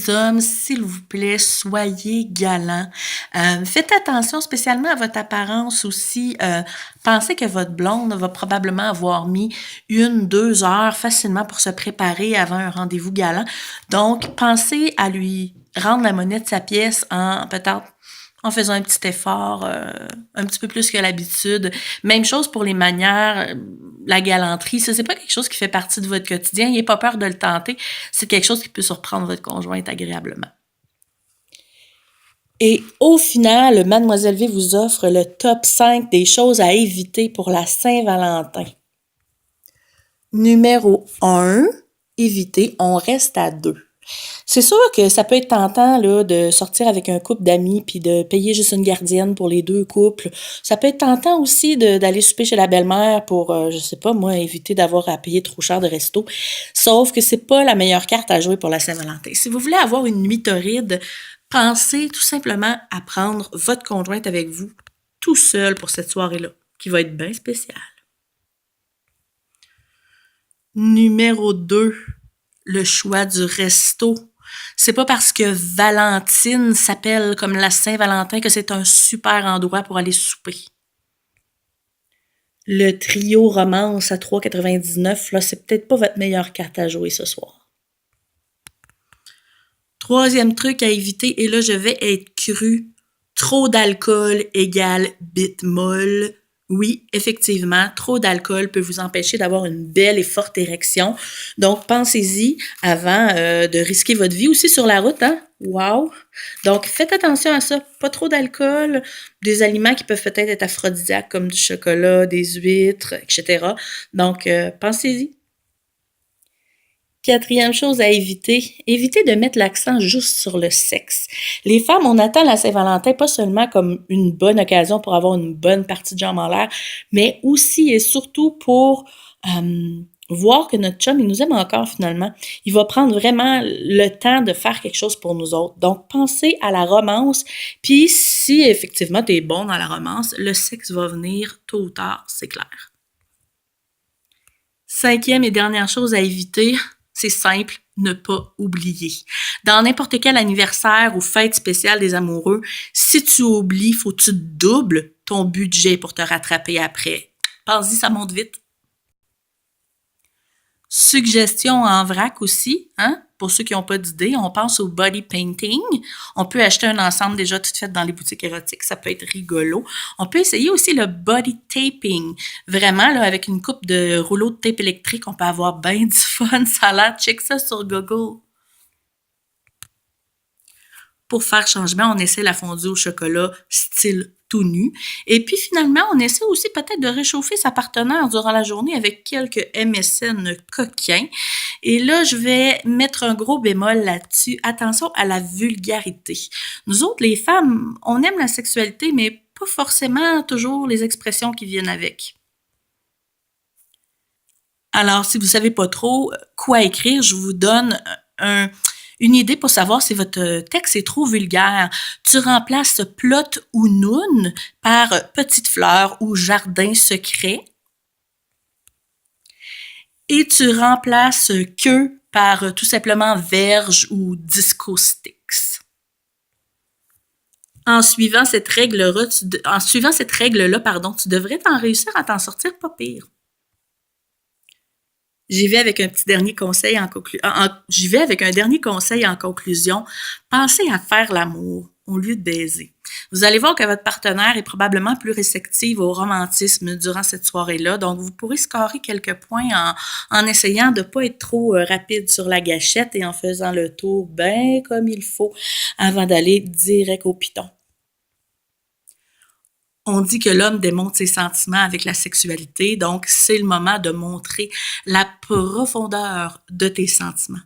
Hommes, s'il vous plaît, soyez galants. Faites attention spécialement à votre apparence aussi. Pensez que votre blonde va probablement avoir mis 1, 2 heures facilement pour se préparer avant un rendez-vous galant. Donc, pensez à lui rendre la monnaie de sa pièce en peut-être en faisant un petit effort, un petit peu plus que l'habitude. Même chose pour les manières, la galanterie. Ça, c'est pas quelque chose qui fait partie de votre quotidien. N'ayez pas peur de le tenter. C'est quelque chose qui peut surprendre votre conjointe agréablement. Et au final, Mademoiselle V vous offre le top 5 des choses à éviter pour la Saint-Valentin. Numéro 1, éviter, on reste à 2. C'est sûr que ça peut être tentant là, de sortir avec un couple d'amis puis de payer juste une gardienne pour les 2 couples. Ça peut être tentant aussi d'aller souper chez la belle-mère pour, je sais pas moi, éviter d'avoir à payer trop cher de resto. Sauf que c'est pas la meilleure carte à jouer pour la Saint-Valentin. Si vous voulez avoir une nuit torride, pensez tout simplement à prendre votre conjointe avec vous tout seul pour cette soirée-là, qui va être bien spéciale. Numéro 2, le choix du resto. C'est pas parce que Valentine s'appelle comme la Saint-Valentin que c'est un super endroit pour aller souper. Le trio romance à 3,99, là, c'est peut-être pas votre meilleure carte à jouer ce soir. Troisième truc à éviter, et là je vais être cru, trop d'alcool égale bite molle. Oui, effectivement, trop d'alcool peut vous empêcher d'avoir une belle et forte érection. Donc, pensez-y avant de risquer votre vie aussi sur la route, hein? Wow! Donc, faites attention à ça. Pas trop d'alcool, des aliments qui peuvent peut-être être aphrodisiaques comme du chocolat, des huîtres, etc. Donc, pensez-y. Quatrième chose à éviter, évitez de mettre l'accent juste sur le sexe. Les femmes, on attend la Saint-Valentin pas seulement comme une bonne occasion pour avoir une bonne partie de jambes en l'air, mais aussi et surtout pour voir que notre chum, il nous aime encore finalement. Il va prendre vraiment le temps de faire quelque chose pour nous autres. Donc, pensez à la romance, puis si effectivement tu es bon dans la romance, le sexe va venir tôt ou tard, c'est clair. Cinquième et dernière chose à éviter, c'est simple, ne pas oublier. Dans n'importe quel anniversaire ou fête spéciale des amoureux, si tu oublies, faut que tu doubles ton budget pour te rattraper après. Pense-y, ça monte vite. Suggestion en vrac aussi, hein? Pour ceux qui n'ont pas d'idée, on pense au body painting. On peut acheter un ensemble déjà tout fait dans les boutiques érotiques, ça peut être rigolo. On peut essayer aussi le body taping. Vraiment, là, avec une coupe de rouleau de tape électrique, on peut avoir bien du fun. Ça a l'air, check ça sur Google. Pour faire changement, on essaie la fondue au chocolat style tout nu. Et puis finalement, on essaie aussi peut-être de réchauffer sa partenaire durant la journée avec quelques MSN coquins. Et là, je vais mettre un gros bémol là-dessus. Attention à la vulgarité. Nous autres, les femmes, on aime la sexualité, mais pas forcément toujours les expressions qui viennent avec. Alors, si vous savez pas trop quoi écrire, je vous donne une idée pour savoir si votre texte est trop vulgaire. Tu remplaces plot ou noun par petite fleur ou jardin secret. Et tu remplaces que par tout simplement verge ou disco sticks. En suivant cette règle-là, tu devrais réussir à t'en sortir pas pire. J'y vais avec un dernier conseil en conclusion. Pensez à faire l'amour au lieu de baiser. Vous allez voir que votre partenaire est probablement plus réceptive au romantisme durant cette soirée-là. Donc, vous pourrez scorer quelques points en essayant de ne pas être trop rapide sur la gâchette et en faisant le tour bien comme il faut avant d'aller direct au piton. On dit que l'homme démontre ses sentiments avec la sexualité, donc c'est le moment de montrer la profondeur de tes sentiments.